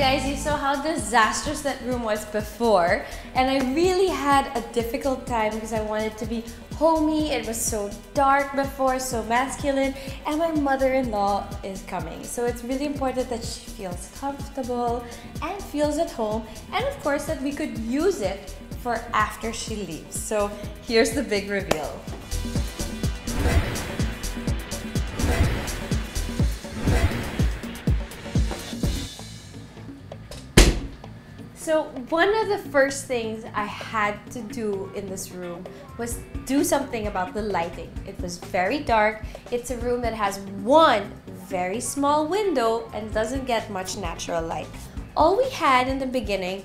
guys, you saw how disastrous that room was before, and I really had a difficult time because I wanted to be homey. It was so dark before, so masculine, and my mother-in-law is coming. So it's really important that she feels comfortable and feels at home, and of course that we could use it for after she leaves. So here's the big reveal. So one of the first things I had to do in this room was do something about the lighting. It was very dark. It's a room that has one very small window and doesn't get much natural light. All we had in the beginning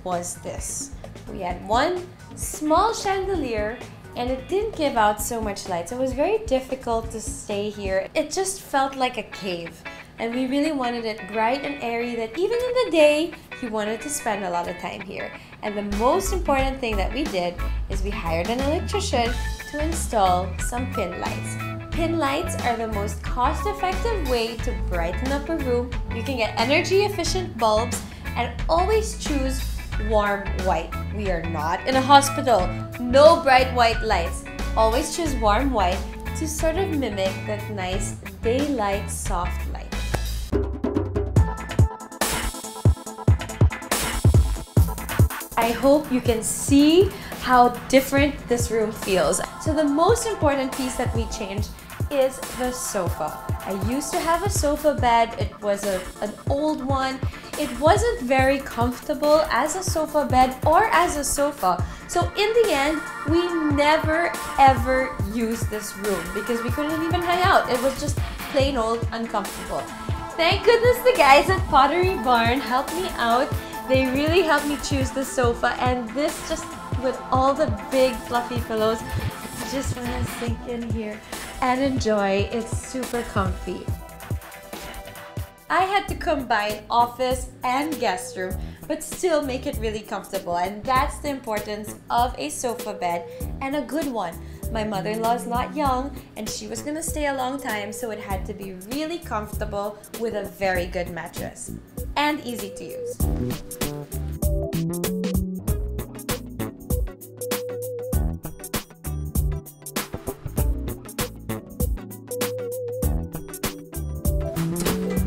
was this. We had one small chandelier and it didn't give out so much light. So it was very difficult to stay here. It just felt like a cave. And we really wanted it bright and airy that even in the day, you wanted to spend a lot of time here. And the most important thing that we did is we hired an electrician to install some pin lights. Pin lights are the most cost-effective way to brighten up a room. You can get energy-efficient bulbs and always choose warm white. We are not in a hospital. No bright white lights. Always choose warm white to sort of mimic that nice daylight soft light. I hope you can see how different this room feels. So the most important piece that we changed is the sofa. I used to have a sofa bed. It was an old one. It wasn't very comfortable as a sofa bed or as a sofa. So in the end, we never ever used this room because we couldn't even hang out. It was just plain old uncomfortable. Thank goodness the guys at Pottery Barn helped me out. They really helped me choose the sofa, and this just with all the big fluffy pillows, I just want to sink in here and enjoy. It's super comfy. I had to combine office and guest room, but still make it really comfortable, and that's the importance of a sofa bed, and a good one. My mother-in-law is not young and she was gonna stay a long time, so it had to be really comfortable with a very good mattress and easy to use.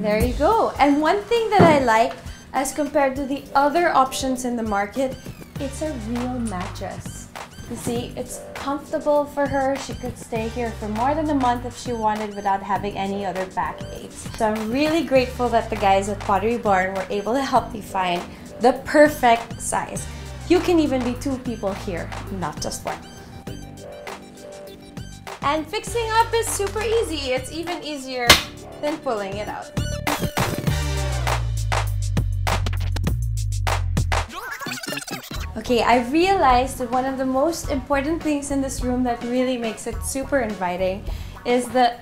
There you go. And one thing that I like as compared to the other options in the market, it's a real mattress. You see, it's comfortable for her. She could stay here for more than a month if she wanted without having any other back aches. So I'm really grateful that the guys at Pottery Barn were able to help me find the perfect size. You can even be 2 people here, not just 1. And fixing up is super easy. It's even easier than pulling it out. Okay, I realized that one of the most important things in this room that really makes it super inviting is the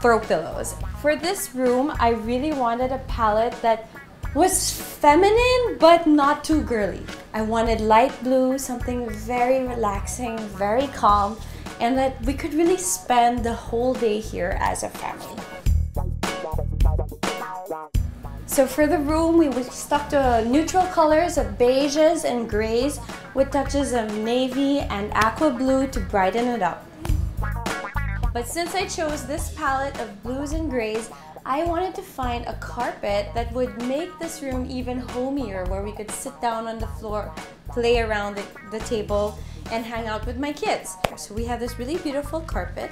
throw pillows. For this room, I really wanted a palette that was feminine but not too girly. I wanted light blue, something very relaxing, very calm, and that we could really spend the whole day here as a family. So for the room, we stuck to neutral colors of beiges and grays with touches of navy and aqua blue to brighten it up. But since I chose this palette of blues and grays, I wanted to find a carpet that would make this room even homier, where we could sit down on the floor, play around the table, and hang out with my kids. So we have this really beautiful carpet.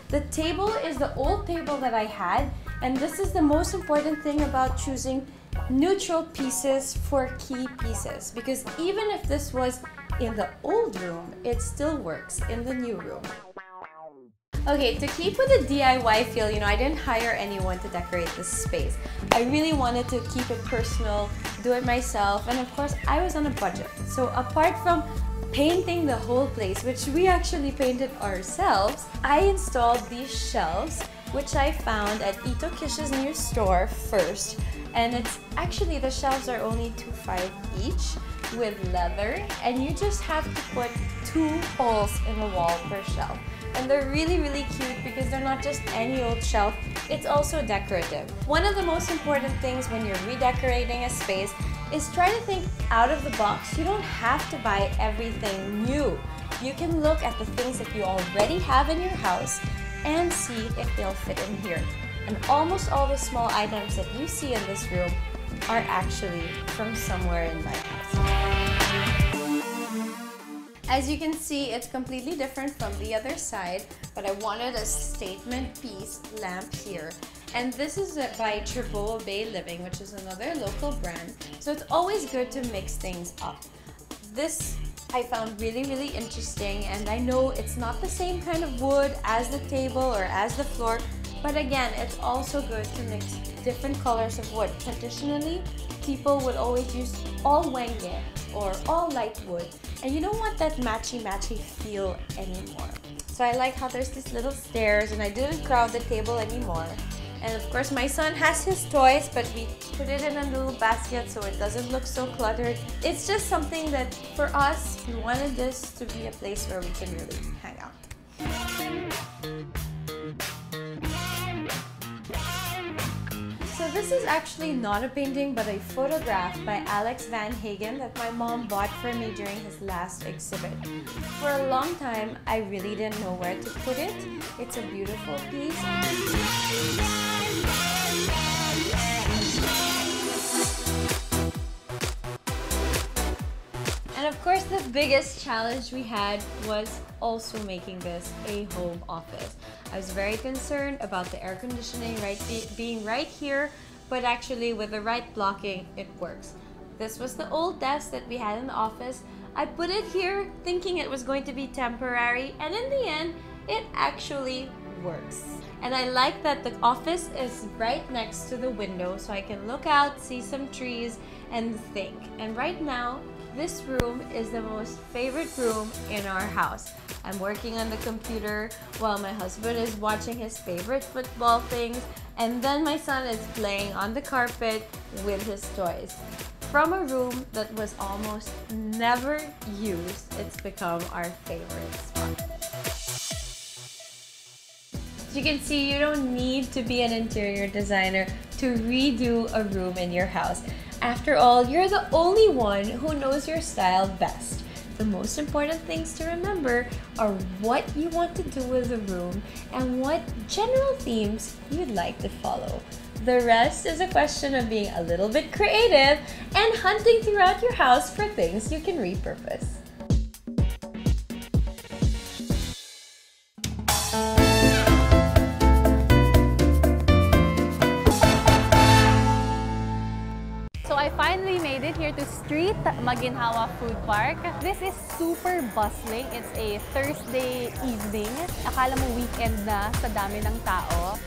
The table is the old table that I had, and this is the most important thing about choosing neutral pieces for key pieces, because even if this was in the old room, it still works in the new room. Okay, to keep with the DIY feel, I didn't hire anyone to decorate this space. I really wanted to keep it personal, do it myself, and of course, I was on a budget. So apart from painting the whole place, which we actually painted ourselves, I installed these shelves, which I found at Ito Kish's new store first. And it's actually, the shelves are only $2.5 each with leather, and you just have to put 2 holes in the wall per shelf. And they're really, really cute because they're not just any old shelf, it's also decorative. One of the most important things when you're redecorating a space is try to think out of the box. You don't have to buy everything new. You can look at the things that you already have in your house and see if they'll fit in here. And almost all the small items that you see in this room are actually from somewhere in my house. As you can see, it's completely different from the other side, but I wanted a statement piece lamp here. And this is by Triple Bay Living, which is another local brand. So it's always good to mix things up. This I found really, really interesting, and I know it's not the same kind of wood as the table or as the floor, but again, it's also good to mix different colors of wood. Traditionally, people would always use all wenge or all light wood, and you don't want that matchy-matchy feel anymore. So I like how there's these little stairs, and I didn't crowd the table anymore. And of course, my son has his toys, but we put it in a little basket so it doesn't look so cluttered. It's just something that for us, we wanted this to be a place where we can really hang out. So this is actually not a painting, but a photograph by Alex Van Hagen that my mom bought for me during his last exhibit. For a long time, I really didn't know where to put it. It's a beautiful piece. And of course, the biggest challenge we had was also making this a home office. I was very concerned about the air conditioning being right here, but actually with the right blocking, it works. This was the old desk that we had in the office. I put it here thinking it was going to be temporary, and in the end, it actually works. And I like that the office is right next to the window, so I can look out, see some trees, and think. And right now, this room is the most favorite room in our house. I'm working on the computer while my husband is watching his favorite football things, and then my son is playing on the carpet with his toys. From a room that was almost never used, it's become our favorite spot. As you can see, you don't need to be an interior designer to redo a room in your house. After all, you're the only one who knows your style best. The most important things to remember are what you want to do with the room and what general themes you'd like to follow. The rest is a question of being a little bit creative and hunting throughout your house for things you can repurpose. So I finally made it here to Street Maginhawa Food Park. This is super bustling. It's a Thursday evening. Akala mo weekend na sa dami ng tao.